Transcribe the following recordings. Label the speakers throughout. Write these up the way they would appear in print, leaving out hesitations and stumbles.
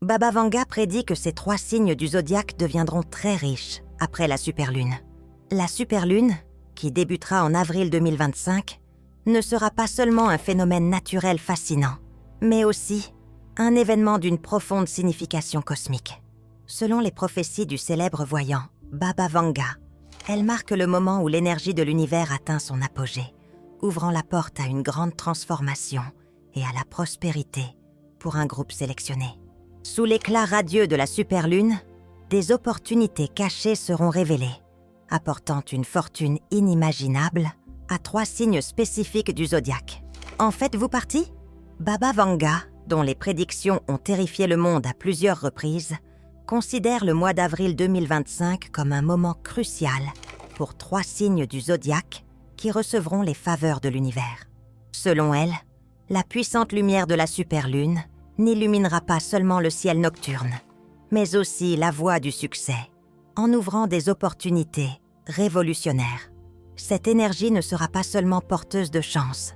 Speaker 1: Baba Vanga prédit que ces 3 signes du zodiaque deviendront très riches après la superlune. La superlune, qui débutera en avril 2025, ne sera pas seulement un phénomène naturel fascinant, mais aussi un événement d'une profonde signification cosmique. Selon les prophéties du célèbre voyant Baba Vanga, elle marque le moment où l'énergie de l'univers atteint son apogée, ouvrant la porte à une grande transformation et à la prospérité pour un groupe sélectionné. Sous l'éclat radieux de la superlune, des opportunités cachées seront révélées, apportant une fortune inimaginable à 3 signes spécifiques du zodiaque. En faites-vous partie? Baba Vanga, dont les prédictions ont terrifié le monde à plusieurs reprises, considère le mois d'avril 2025 comme un moment crucial pour 3 signes du zodiaque qui recevront les faveurs de l'univers. Selon elle, la puissante lumière de la superlune n'illuminera pas seulement le ciel nocturne, mais aussi la voie du succès, en ouvrant des opportunités révolutionnaires. Cette énergie ne sera pas seulement porteuse de chance,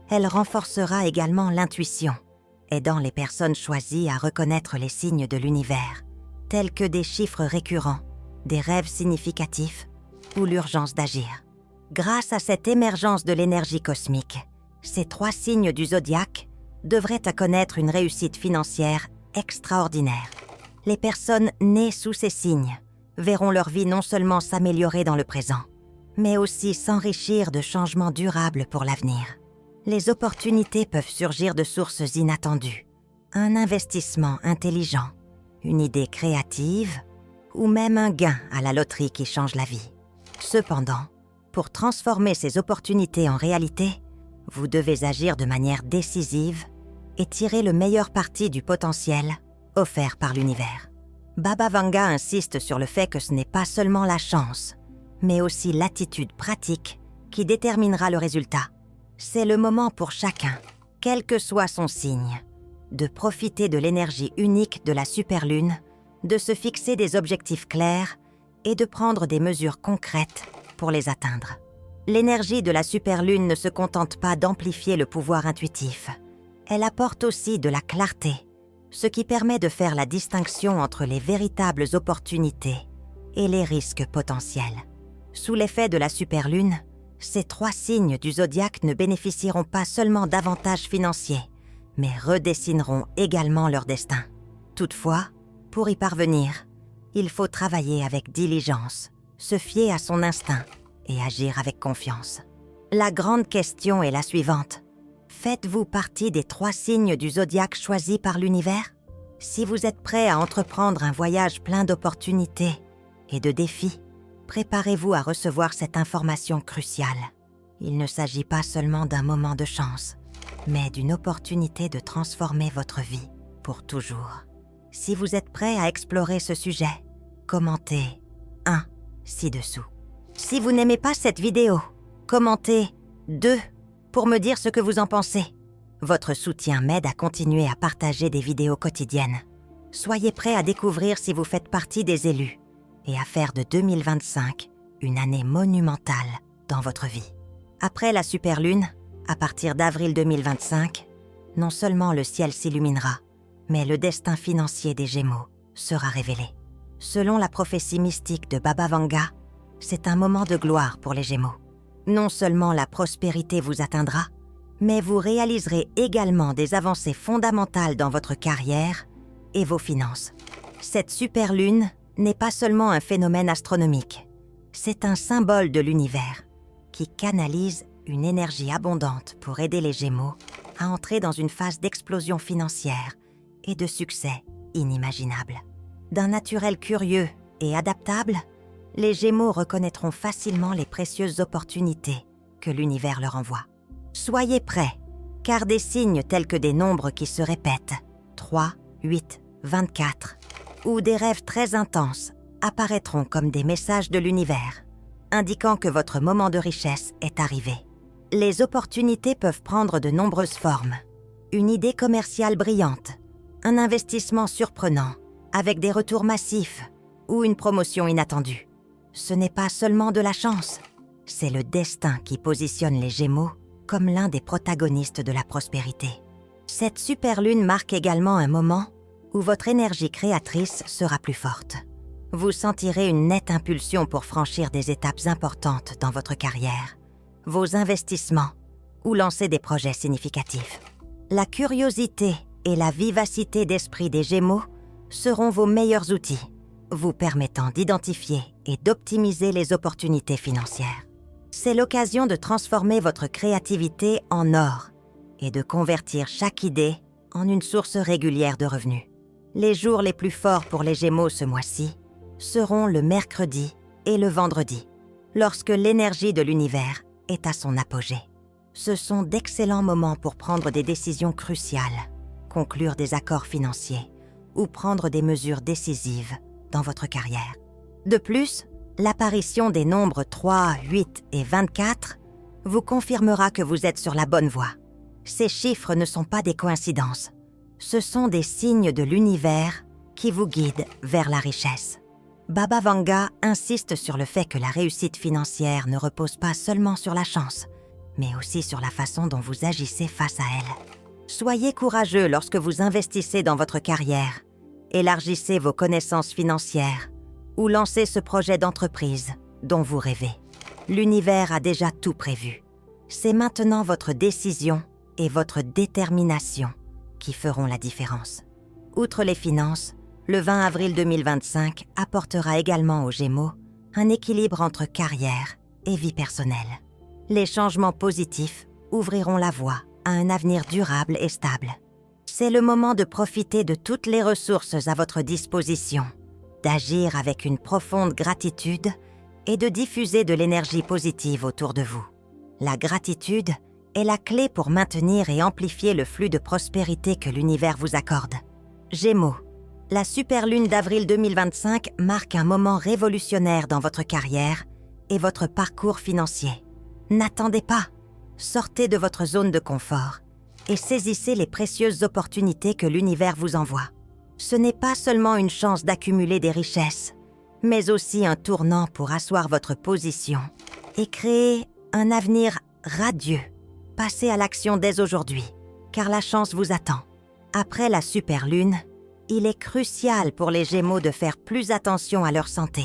Speaker 1: elle renforcera également l'intuition, aidant les personnes choisies à reconnaître les signes de l'univers, tels que des chiffres récurrents, des rêves significatifs ou l'urgence d'agir. Grâce à cette émergence de l'énergie cosmique, ces 3 signes du zodiaque devraient connaître une réussite financière extraordinaire. Les personnes nées sous ces signes verront leur vie non seulement s'améliorer dans le présent, mais aussi s'enrichir de changements durables pour l'avenir. Les opportunités peuvent surgir de sources inattendues, un investissement intelligent, une idée créative ou même un gain à la loterie qui change la vie. Cependant, pour transformer ces opportunités en réalité, vous devez agir de manière décisive et tirer le meilleur parti du potentiel offert par l'univers. Baba Vanga insiste sur le fait que ce n'est pas seulement la chance, mais aussi l'attitude pratique qui déterminera le résultat. C'est le moment pour chacun, quel que soit son signe, de profiter de l'énergie unique de la superlune, de se fixer des objectifs clairs et de prendre des mesures concrètes pour les atteindre. L'énergie de la superlune ne se contente pas d'amplifier le pouvoir intuitif. Elle apporte aussi de la clarté, ce qui permet de faire la distinction entre les véritables opportunités et les risques potentiels. Sous l'effet de la superlune, ces 3 signes du zodiaque ne bénéficieront pas seulement d'avantages financiers, mais redessineront également leur destin. Toutefois, pour y parvenir, il faut travailler avec diligence, se fier à son instinct et agir avec confiance. La grande question est la suivante. Faites-vous partie des 3 signes du zodiaque choisis par l'univers? Si vous êtes prêt à entreprendre un voyage plein d'opportunités et de défis, préparez-vous à recevoir cette information cruciale. Il ne s'agit pas seulement d'un moment de chance, mais d'une opportunité de transformer votre vie pour toujours. Si vous êtes prêt à explorer ce sujet, commentez 1 ci-dessous. Si vous n'aimez pas cette vidéo, commentez 2 pour me dire ce que vous en pensez. Votre soutien m'aide à continuer à partager des vidéos quotidiennes. Soyez prêts à découvrir si vous faites partie des élus et à faire de 2025 une année monumentale dans votre vie. Après la superlune, à partir d'avril 2025, non seulement le ciel s'illuminera, mais le destin financier des Gémeaux sera révélé. Selon la prophétie mystique de Baba Vanga, c'est un moment de gloire pour les Gémeaux. Non seulement la prospérité vous atteindra, mais vous réaliserez également des avancées fondamentales dans votre carrière et vos finances. Cette superlune n'est pas seulement un phénomène astronomique, c'est un symbole de l'univers qui canalise une énergie abondante pour aider les Gémeaux à entrer dans une phase d'explosion financière et de succès inimaginable. D'un naturel curieux et adaptable, les Gémeaux reconnaîtront facilement les précieuses opportunités que l'univers leur envoie. Soyez prêts, car des signes tels que des nombres qui se répètent, 3, 8, 24, ou des rêves très intenses apparaîtront comme des messages de l'univers, indiquant que votre moment de richesse est arrivé. Les opportunités peuvent prendre de nombreuses formes. Une idée commerciale brillante, un investissement surprenant, avec des retours massifs, ou une promotion inattendue. Ce n'est pas seulement de la chance, c'est le destin qui positionne les Gémeaux comme l'un des protagonistes de la prospérité. Cette superlune marque également un moment où votre énergie créatrice sera plus forte. Vous sentirez une nette impulsion pour franchir des étapes importantes dans votre carrière, vos investissements ou lancer des projets significatifs. La curiosité et la vivacité d'esprit des Gémeaux seront vos meilleurs outils, vous permettant d'identifier et d'optimiser les opportunités financières. C'est l'occasion de transformer votre créativité en or et de convertir chaque idée en une source régulière de revenus. Les jours les plus forts pour les Gémeaux ce mois-ci seront le mercredi et le vendredi, lorsque l'énergie de l'univers est à son apogée. Ce sont d'excellents moments pour prendre des décisions cruciales, conclure des accords financiers ou prendre des mesures décisives dans votre carrière. De plus, l'apparition des nombres 3, 8 et 24 vous confirmera que vous êtes sur la bonne voie. Ces chiffres ne sont pas des coïncidences. Ce sont des signes de l'univers qui vous guident vers la richesse. Baba Vanga insiste sur le fait que la réussite financière ne repose pas seulement sur la chance, mais aussi sur la façon dont vous agissez face à elle. Soyez courageux lorsque vous investissez dans votre carrière, élargissez vos connaissances financières ou lancez ce projet d'entreprise dont vous rêvez. L'univers a déjà tout prévu. C'est maintenant votre décision et votre détermination qui feront la différence. Outre les finances, le 20 avril 2025 apportera également aux Gémeaux un équilibre entre carrière et vie personnelle. Les changements positifs ouvriront la voie à un avenir durable et stable. C'est le moment de profiter de toutes les ressources à votre disposition, d'agir avec une profonde gratitude et de diffuser de l'énergie positive autour de vous. La gratitude est la clé pour maintenir et amplifier le flux de prospérité que l'univers vous accorde. Gémeaux, la superlune d'avril 2025 marque un moment révolutionnaire dans votre carrière et votre parcours financier. N'attendez pas, sortez de votre zone de confort et saisissez les précieuses opportunités que l'univers vous envoie. Ce n'est pas seulement une chance d'accumuler des richesses, mais aussi un tournant pour asseoir votre position et créer un avenir radieux. Passez à l'action dès aujourd'hui, car la chance vous attend. Après la superlune, il est crucial pour les Gémeaux de faire plus attention à leur santé,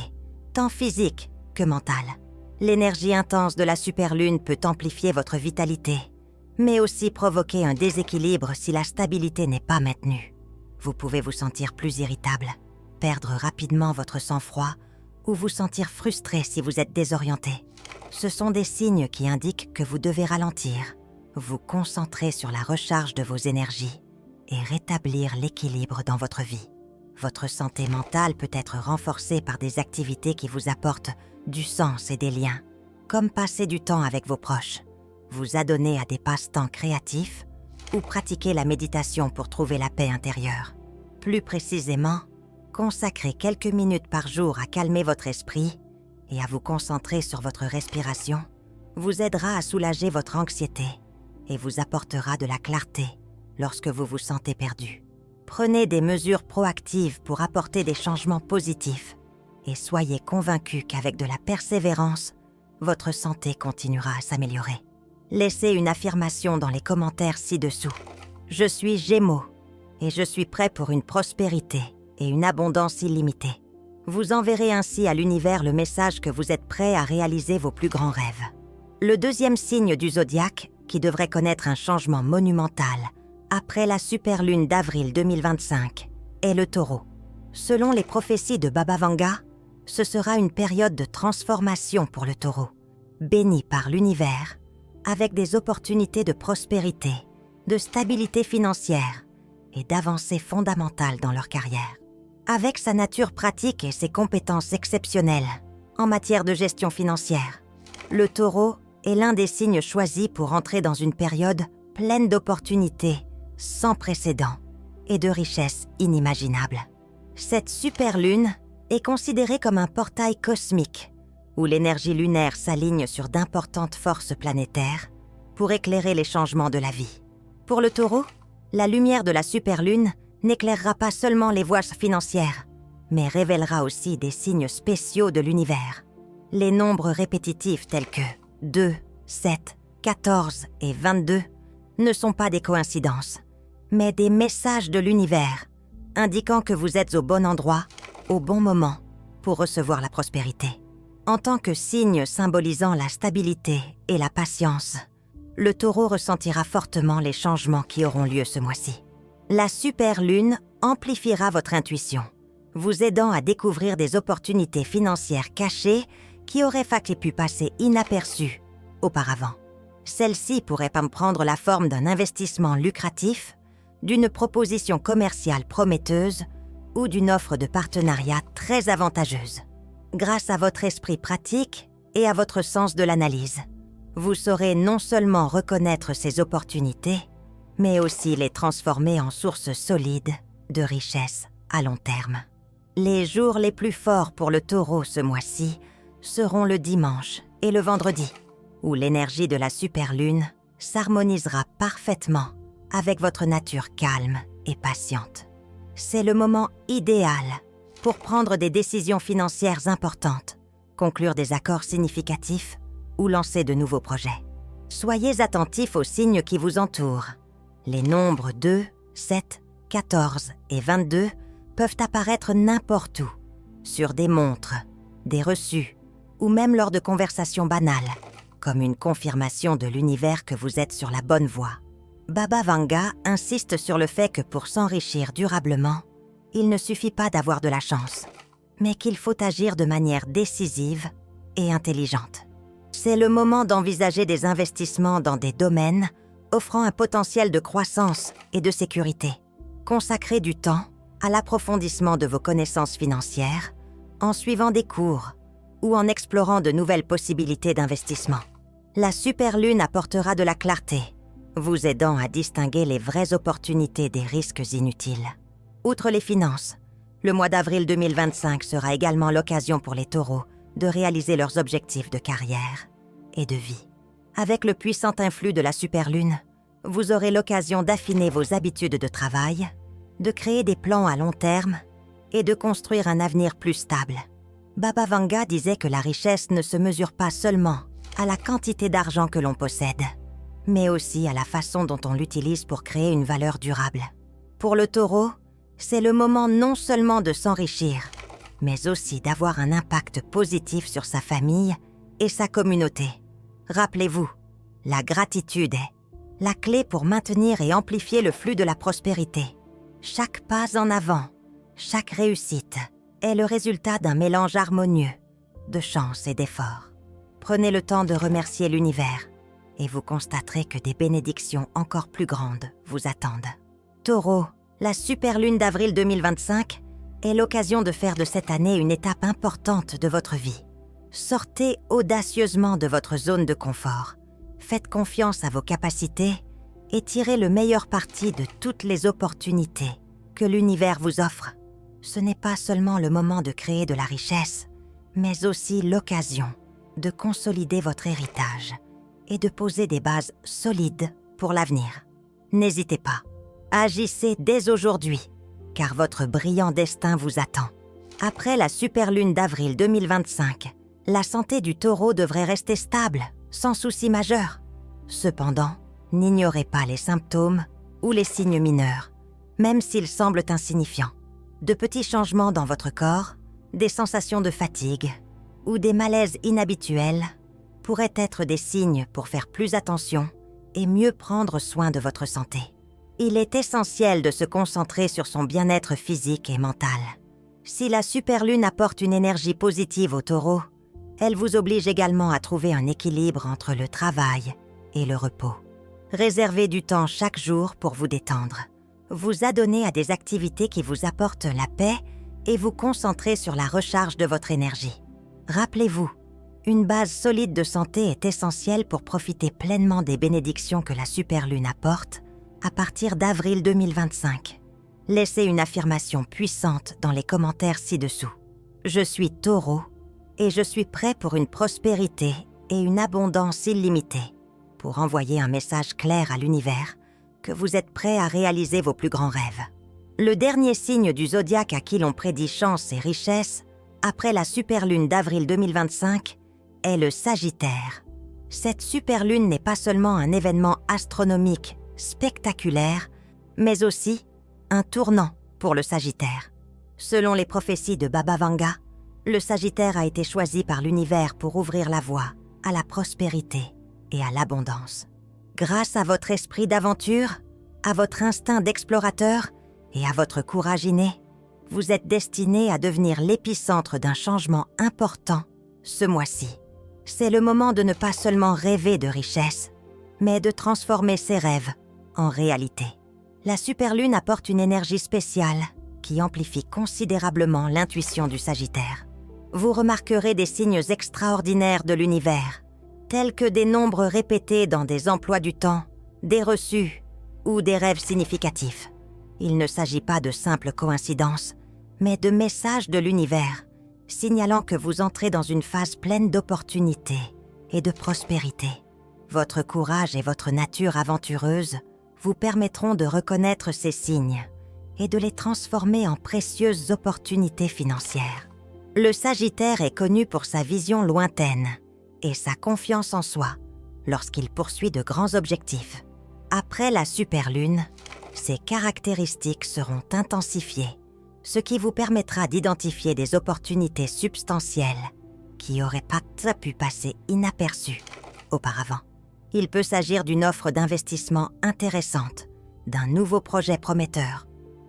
Speaker 1: tant physique que mentale. L'énergie intense de la superlune peut amplifier votre vitalité, mais aussi provoquer un déséquilibre si la stabilité n'est pas maintenue. Vous pouvez vous sentir plus irritable, perdre rapidement votre sang-froid ou vous sentir frustré si vous êtes désorienté. Ce sont des signes qui indiquent que vous devez ralentir, vous concentrer sur la recharge de vos énergies et rétablir l'équilibre dans votre vie. Votre santé mentale peut être renforcée par des activités qui vous apportent du sens et des liens, comme passer du temps avec vos proches, vous adonner à des passe-temps créatifs ou pratiquer la méditation pour trouver la paix intérieure. Plus précisément, consacrer quelques minutes par jour à calmer votre esprit et à vous concentrer sur votre respiration vous aidera à soulager votre anxiété et vous apportera de la clarté lorsque vous vous sentez perdu. Prenez des mesures proactives pour apporter des changements positifs et soyez convaincus qu'avec de la persévérance, votre santé continuera à s'améliorer. Laissez une affirmation dans les commentaires ci-dessous. Je suis Gémeaux et je suis prêt pour une prospérité et une abondance illimitée. Vous enverrez ainsi à l'univers le message que vous êtes prêt à réaliser vos plus grands rêves. Le deuxième signe du zodiaque, qui devrait connaître un changement monumental après la superlune d'avril 2025, est le Taureau. Selon les prophéties de Baba Vanga, ce sera une période de transformation pour le Taureau, béni par l'univers, avec des opportunités de prospérité, de stabilité financière et d'avancées fondamentales dans leur carrière. Avec sa nature pratique et ses compétences exceptionnelles en matière de gestion financière, le Taureau est l'un des signes choisis pour entrer dans une période pleine d'opportunités sans précédent et de richesses inimaginables. Cette superlune est considérée comme un portail cosmique où l'énergie lunaire s'aligne sur d'importantes forces planétaires pour éclairer les changements de la vie. Pour le Taureau, la lumière de la superlune n'éclairera pas seulement les voies financières, mais révélera aussi des signes spéciaux de l'univers. Les nombres répétitifs tels que 2, 7, 14 et 22 ne sont pas des coïncidences, mais des messages de l'univers indiquant que vous êtes au bon endroit, au bon moment, pour recevoir la prospérité. En tant que signe symbolisant la stabilité et la patience, le Taureau ressentira fortement les changements qui auront lieu ce mois-ci. La superlune amplifiera votre intuition, vous aidant à découvrir des opportunités financières cachées qui auraient pu passer inaperçues auparavant. Celle-ci pourrait prendre la forme d'un investissement lucratif, d'une proposition commerciale prometteuse ou d'une offre de partenariat très avantageuse. Grâce à votre esprit pratique et à votre sens de l'analyse, vous saurez non seulement reconnaître ces opportunités, mais aussi les transformer en sources solides de richesse à long terme. Les jours les plus forts pour le Taureau ce mois-ci seront le dimanche et le vendredi, où l'énergie de la superlune s'harmonisera parfaitement avec votre nature calme et patiente. C'est le moment idéal pour prendre des décisions financières importantes, conclure des accords significatifs ou lancer de nouveaux projets. Soyez attentifs aux signes qui vous entourent. Les nombres 2, 7, 14 et 22 peuvent apparaître n'importe où, sur des montres, des reçus ou même lors de conversations banales, comme une confirmation de l'univers que vous êtes sur la bonne voie. Baba Vanga insiste sur le fait que pour s'enrichir durablement, il ne suffit pas d'avoir de la chance, mais qu'il faut agir de manière décisive et intelligente. C'est le moment d'envisager des investissements dans des domaines offrant un potentiel de croissance et de sécurité. Consacrez du temps à l'approfondissement de vos connaissances financières en suivant des cours ou en explorant de nouvelles possibilités d'investissement. La superlune apportera de la clarté, vous aidant à distinguer les vraies opportunités des risques inutiles. Outre les finances, le mois d'avril 2025 sera également l'occasion pour les taureaux de réaliser leurs objectifs de carrière et de vie. Avec le puissant influx de la superlune, vous aurez l'occasion d'affiner vos habitudes de travail, de créer des plans à long terme et de construire un avenir plus stable. Baba Vanga disait que la richesse ne se mesure pas seulement à la quantité d'argent que l'on possède, mais aussi à la façon dont on l'utilise pour créer une valeur durable. Pour le Taureau, c'est le moment non seulement de s'enrichir, mais aussi d'avoir un impact positif sur sa famille et sa communauté. Rappelez-vous, la gratitude est la clé pour maintenir et amplifier le flux de la prospérité. Chaque pas en avant, chaque réussite est le résultat d'un mélange harmonieux de chance et d'effort. Prenez le temps de remercier l'univers et vous constaterez que des bénédictions encore plus grandes vous attendent. Taureau, la superlune d'avril 2025 est l'occasion de faire de cette année une étape importante de votre vie. Sortez audacieusement de votre zone de confort. Faites confiance à vos capacités et tirez le meilleur parti de toutes les opportunités que l'univers vous offre. Ce n'est pas seulement le moment de créer de la richesse, mais aussi l'occasion de consolider votre héritage et de poser des bases solides pour l'avenir. N'hésitez pas, agissez dès aujourd'hui, car votre brillant destin vous attend. Après la superlune d'avril 2025, la santé du Taureau devrait rester stable, sans souci majeur. Cependant, n'ignorez pas les symptômes ou les signes mineurs, même s'ils semblent insignifiants. De petits changements dans votre corps, des sensations de fatigue ou des malaises inhabituels pourraient être des signes pour faire plus attention et mieux prendre soin de votre santé. Il est essentiel de se concentrer sur son bien-être physique et mental. Si la superlune apporte une énergie positive au Taureau, elle vous oblige également à trouver un équilibre entre le travail et le repos. Réservez du temps chaque jour pour vous détendre. Vous adonnez à des activités qui vous apportent la paix et vous concentrez sur la recharge de votre énergie. Rappelez-vous, une base solide de santé est essentielle pour profiter pleinement des bénédictions que la superlune apporte à partir d'avril 2025. Laissez une affirmation puissante dans les commentaires ci-dessous. Je suis Taureau et je suis prêt pour une prospérité et une abondance illimitée, pour envoyer un message clair à l'univers que vous êtes prêt à réaliser vos plus grands rêves. Le dernier signe du zodiaque à qui l'on prédit chance et richesse, après la superlune d'avril 2025, est le Sagittaire. Cette superlune n'est pas seulement un événement astronomique spectaculaire, mais aussi un tournant pour le Sagittaire. Selon les prophéties de Baba Vanga, le Sagittaire a été choisi par l'univers pour ouvrir la voie à la prospérité et à l'abondance. Grâce à votre esprit d'aventure, à votre instinct d'explorateur et à votre courage inné, vous êtes destiné à devenir l'épicentre d'un changement important ce mois-ci. C'est le moment de ne pas seulement rêver de richesse, mais de transformer ses rêves en réalité. La superlune apporte une énergie spéciale qui amplifie considérablement l'intuition du Sagittaire. Vous remarquerez des signes extraordinaires de l'univers, tels que des nombres répétés dans des emplois du temps, des reçus ou des rêves significatifs. Il ne s'agit pas de simples coïncidences, mais de messages de l'univers, signalant que vous entrez dans une phase pleine d'opportunités et de prospérité. Votre courage et votre nature aventureuse vous permettront de reconnaître ces signes et de les transformer en précieuses opportunités financières. Le Sagittaire est connu pour sa vision lointaine et sa confiance en soi lorsqu'il poursuit de grands objectifs. Après la superlune, ces caractéristiques seront intensifiées, ce qui vous permettra d'identifier des opportunités substantielles qui n'auraient pas pu passer inaperçues auparavant. Il peut s'agir d'une offre d'investissement intéressante, d'un nouveau projet prometteur,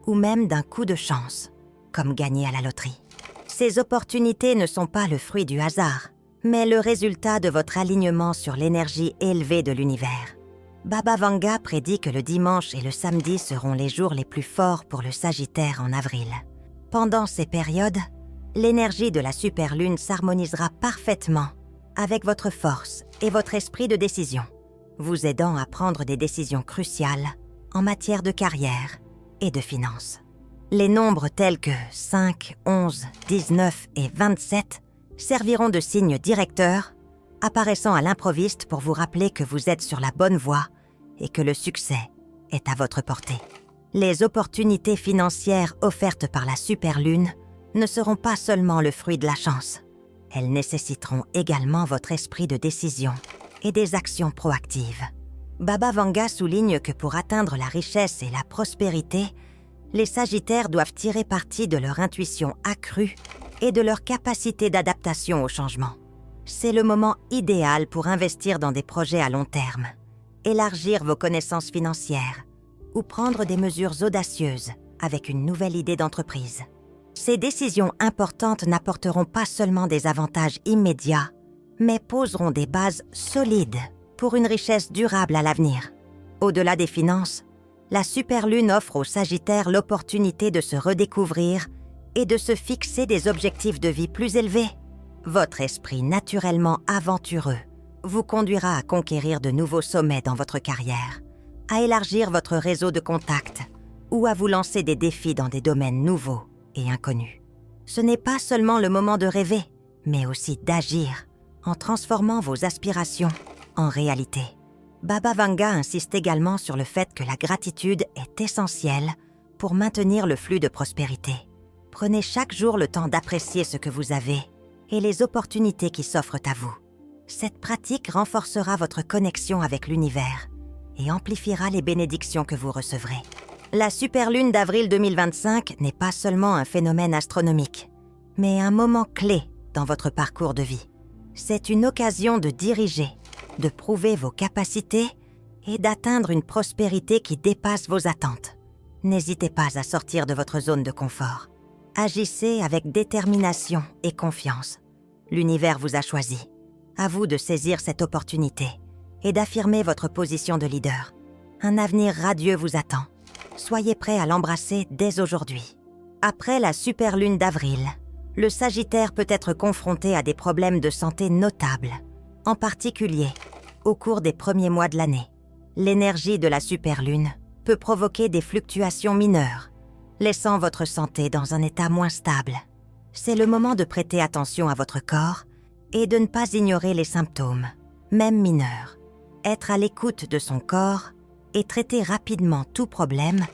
Speaker 1: ou même d'un coup de chance, comme gagner à la loterie. Ces opportunités ne sont pas le fruit du hasard, mais le résultat de votre alignement sur l'énergie élevée de l'univers. Baba Vanga prédit que le dimanche et le samedi seront les jours les plus forts pour le Sagittaire en avril. Pendant ces périodes, l'énergie de la superlune s'harmonisera parfaitement avec votre force et votre esprit de décision, vous aidant à prendre des décisions cruciales en matière de carrière et de finances. Les nombres tels que 5, 11, 19 et 27 serviront de signes directeurs, apparaissant à l'improviste pour vous rappeler que vous êtes sur la bonne voie et que le succès est à votre portée. Les opportunités financières offertes par la superlune ne seront pas seulement le fruit de la chance. Elles nécessiteront également votre esprit de décision et des actions proactives. Baba Vanga souligne que pour atteindre la richesse et la prospérité, les Sagittaires doivent tirer parti de leur intuition accrue et de leur capacité d'adaptation au changement. C'est le moment idéal pour investir dans des projets à long terme, élargir vos connaissances financières ou prendre des mesures audacieuses avec une nouvelle idée d'entreprise. Ces décisions importantes n'apporteront pas seulement des avantages immédiats, mais poseront des bases solides pour une richesse durable à l'avenir. Au-delà des finances, la superlune offre aux Sagittaires l'opportunité de se redécouvrir et de se fixer des objectifs de vie plus élevés. Votre esprit naturellement aventureux vous conduira à conquérir de nouveaux sommets dans votre carrière, à élargir votre réseau de contacts ou à vous lancer des défis dans des domaines nouveaux et inconnus. Ce n'est pas seulement le moment de rêver, mais aussi d'agir en transformant vos aspirations en réalité. Baba Vanga insiste également sur le fait que la gratitude est essentielle pour maintenir le flux de prospérité. Prenez chaque jour le temps d'apprécier ce que vous avez et les opportunités qui s'offrent à vous. Cette pratique renforcera votre connexion avec l'univers et amplifiera les bénédictions que vous recevrez. La superlune d'avril 2025 n'est pas seulement un phénomène astronomique, mais un moment clé dans votre parcours de vie. C'est une occasion de diriger, de prouver vos capacités et d'atteindre une prospérité qui dépasse vos attentes. N'hésitez pas à sortir de votre zone de confort. Agissez avec détermination et confiance. L'univers vous a choisi. À vous de saisir cette opportunité et d'affirmer votre position de leader. Un avenir radieux vous attend. Soyez prêts à l'embrasser dès aujourd'hui. Après la superlune d'avril, le Sagittaire peut être confronté à des problèmes de santé notables, en particulier au cours des premiers mois de l'année. L'énergie de la superlune peut provoquer des fluctuations mineures, laissant votre santé dans un état moins stable. C'est le moment de prêter attention à votre corps et de ne pas ignorer les symptômes, même mineurs. Être à l'écoute de son corps et traiter rapidement tout problème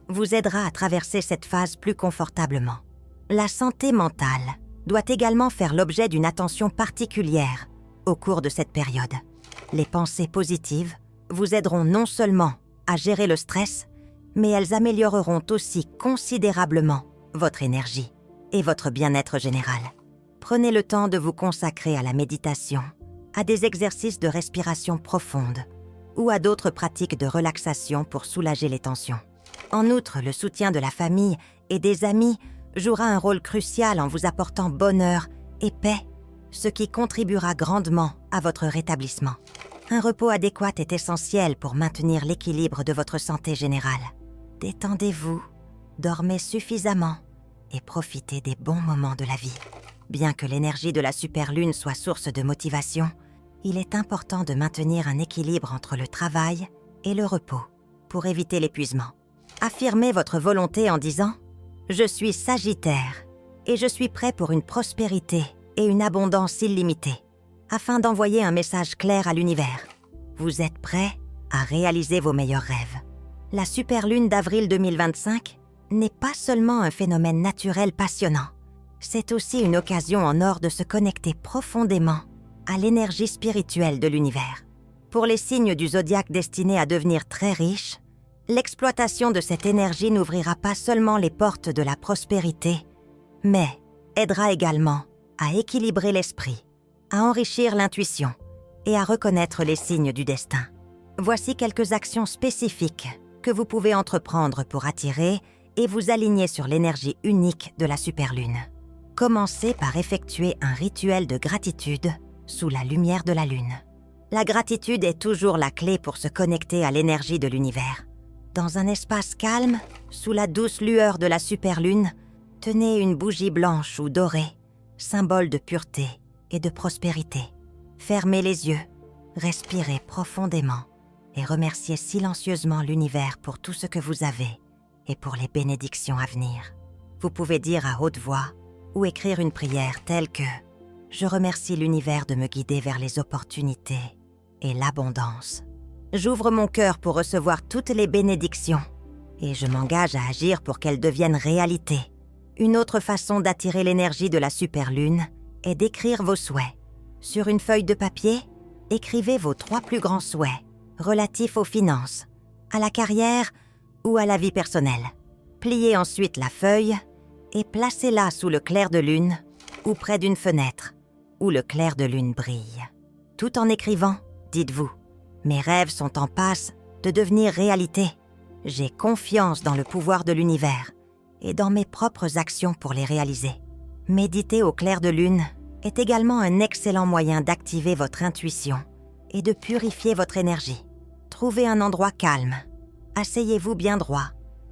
Speaker 1: vous aidera à traverser cette phase plus confortablement. La santé mentale doit également faire l'objet d'une attention particulière au cours de cette période. Les pensées positives vous aideront non seulement à gérer le stress, mais elles amélioreront aussi considérablement votre énergie et votre bien-être général. Prenez le temps de vous consacrer à la méditation, à des exercices de respiration profonde ou à d'autres pratiques de relaxation pour soulager les tensions. En outre, le soutien de la famille et des amis jouera un rôle crucial en vous apportant bonheur et paix, ce qui contribuera grandement à votre rétablissement. Un repos adéquat est essentiel pour maintenir l'équilibre de votre santé générale. Détendez-vous, dormez suffisamment et profitez des bons moments de la vie. Bien que l'énergie de la superlune soit source de motivation, il est important de maintenir un équilibre entre le travail et le repos pour éviter l'épuisement. Affirmez votre volonté en disant « Je suis Sagittaire et je suis prêt pour une prospérité et une abondance illimitée » afin d'envoyer un message clair à l'univers. Vous êtes prêt à réaliser vos meilleurs rêves. La superlune d'avril 2025 n'est pas seulement un phénomène naturel passionnant, c'est aussi une occasion en or de se connecter profondément à l'énergie spirituelle de l'univers. Pour les signes du zodiaque destinés à devenir très riches, l'exploitation de cette énergie n'ouvrira pas seulement les portes de la prospérité, mais aidera également à équilibrer l'esprit, à enrichir l'intuition et à reconnaître les signes du destin. Voici quelques actions spécifiques que vous pouvez entreprendre pour attirer et vous aligner sur l'énergie unique de la superlune. Commencez par effectuer un rituel de gratitude sous la lumière de la lune. La gratitude est toujours la clé pour se connecter à l'énergie de l'univers. Dans un espace calme, sous la douce lueur de la superlune, tenez une bougie blanche ou dorée, symbole de pureté et de prospérité. Fermez les yeux, respirez profondément et remerciez silencieusement l'univers pour tout ce que vous avez et pour les bénédictions à venir. Vous pouvez dire à haute voix ou écrire une prière telle que « Je remercie l'univers de me guider vers les opportunités et l'abondance. J'ouvre mon cœur pour recevoir toutes les bénédictions et je m'engage à agir pour qu'elles deviennent réalité. » Une autre façon d'attirer l'énergie de la superlune est d'écrire vos souhaits. Sur une feuille de papier, écrivez vos 3 plus grands souhaits relatifs aux finances, à la carrière ou à la vie personnelle. Pliez ensuite la feuille et placez-la sous le clair de lune ou près d'une fenêtre où le clair de lune brille. Tout en écrivant, dites-vous « Mes rêves sont en passe de devenir réalité. J'ai confiance dans le pouvoir de l'univers et dans mes propres actions pour les réaliser. » Méditer au clair de lune est également un excellent moyen d'activer votre intuition et de purifier votre énergie. Trouvez un endroit calme, asseyez-vous bien droit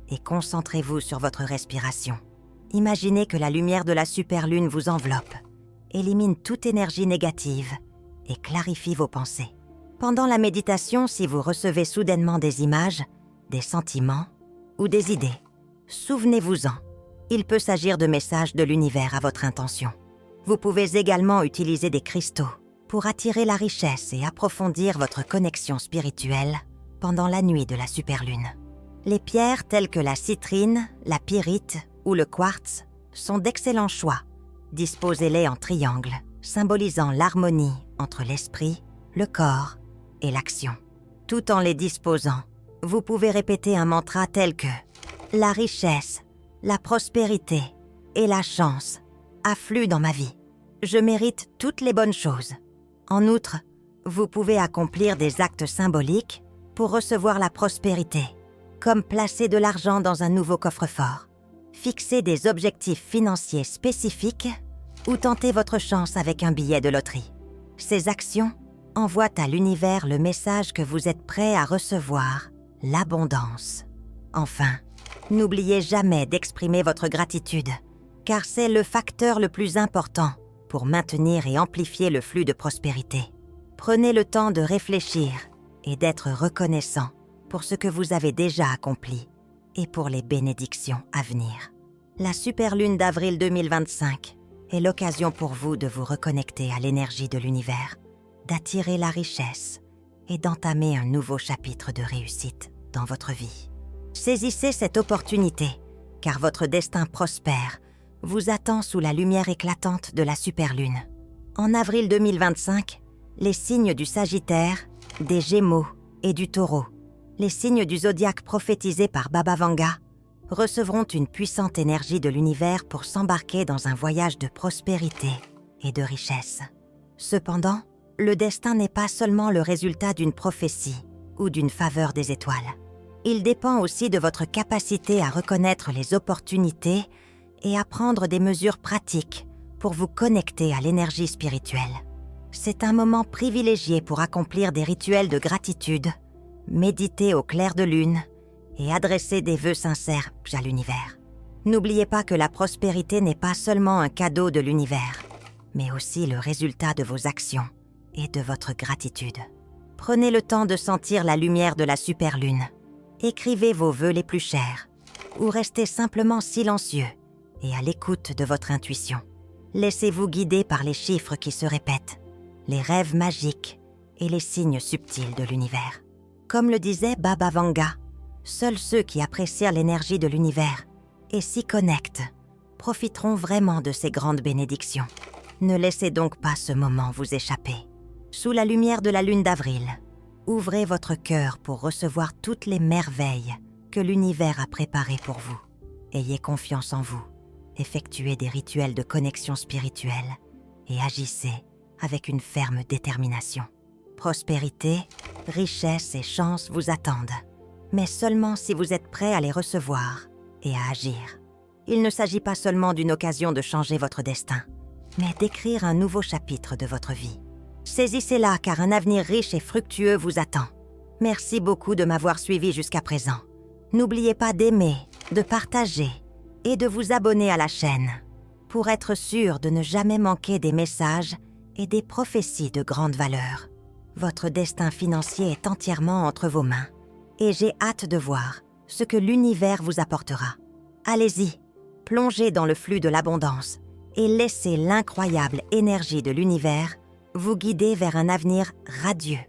Speaker 1: et concentrez-vous sur votre respiration. Imaginez que la lumière de la superlune vous enveloppe, élimine toute énergie négative et clarifie vos pensées. Pendant la méditation, si vous recevez soudainement des images, des sentiments ou des idées, souvenez-vous-en. Il peut s'agir de messages de l'univers à votre intention. Vous pouvez également utiliser des cristaux pour attirer la richesse et approfondir votre connexion spirituelle pendant la nuit de la superlune. Les pierres telles que la citrine, la pyrite ou le quartz sont d'excellents choix. Disposez-les en triangle, symbolisant l'harmonie entre l'esprit, le corps et l'action. Tout en les disposant, vous pouvez répéter un mantra tel que « La richesse, la prospérité et la chance affluent dans ma vie. Je mérite toutes les bonnes choses. » En outre, vous pouvez accomplir des actes symboliques pour recevoir la prospérité, comme placer de l'argent dans un nouveau coffre-fort, fixer des objectifs financiers spécifiques ou tenter votre chance avec un billet de loterie. Ces actions envoient à l'univers le message que vous êtes prêt à recevoir l'abondance. Enfin, n'oubliez jamais d'exprimer votre gratitude, car c'est le facteur le plus important pour maintenir et amplifier le flux de prospérité. Prenez le temps de réfléchir et d'être reconnaissant pour ce que vous avez déjà accompli et pour les bénédictions à venir. La superlune d'avril 2025 est l'occasion pour vous de vous reconnecter à l'énergie de l'univers, d'attirer la richesse et d'entamer un nouveau chapitre de réussite dans votre vie. Saisissez cette opportunité, car votre destin prospère vous attend sous la lumière éclatante de la superlune. En avril 2025, les signes du Sagittaire, des Gémeaux et du Taureau Les signes du zodiaque prophétisés par Baba Vanga recevront une puissante énergie de l'univers pour s'embarquer dans un voyage de prospérité et de richesse. Cependant, le destin n'est pas seulement le résultat d'une prophétie ou d'une faveur des étoiles. Il dépend aussi de votre capacité à reconnaître les opportunités et à prendre des mesures pratiques pour vous connecter à l'énergie spirituelle. C'est un moment privilégié pour accomplir des rituels de gratitude, méditer au clair de lune et adresser des vœux sincères à l'univers. N'oubliez pas que la prospérité n'est pas seulement un cadeau de l'univers, mais aussi le résultat de vos actions et de votre gratitude. Prenez le temps de sentir la lumière de la superlune. Écrivez vos vœux les plus chers ou restez simplement silencieux et à l'écoute de votre intuition. Laissez-vous guider par les chiffres qui se répètent, les rêves magiques et les signes subtils de l'univers. Comme le disait Baba Vanga, seuls ceux qui apprécient l'énergie de l'univers et s'y connectent profiteront vraiment de ces grandes bénédictions. Ne laissez donc pas ce moment vous échapper. Sous la lumière de la lune d'avril, ouvrez votre cœur pour recevoir toutes les merveilles que l'univers a préparées pour vous. Ayez confiance en vous, effectuez des rituels de connexion spirituelle et agissez avec une ferme détermination. Prospérité, richesse et chance vous attendent, mais seulement si vous êtes prêt à les recevoir et à agir. Il ne s'agit pas seulement d'une occasion de changer votre destin, mais d'écrire un nouveau chapitre de votre vie. Saisissez-la car un avenir riche et fructueux vous attend. Merci beaucoup de m'avoir suivi jusqu'à présent. N'oubliez pas d'aimer, de partager et de vous abonner à la chaîne pour être sûr de ne jamais manquer des messages et des prophéties de grande valeur. Votre destin financier est entièrement entre vos mains et j'ai hâte de voir ce que l'univers vous apportera. Allez-y, plongez dans le flux de l'abondance et laissez l'incroyable énergie de l'univers vous guider vers un avenir radieux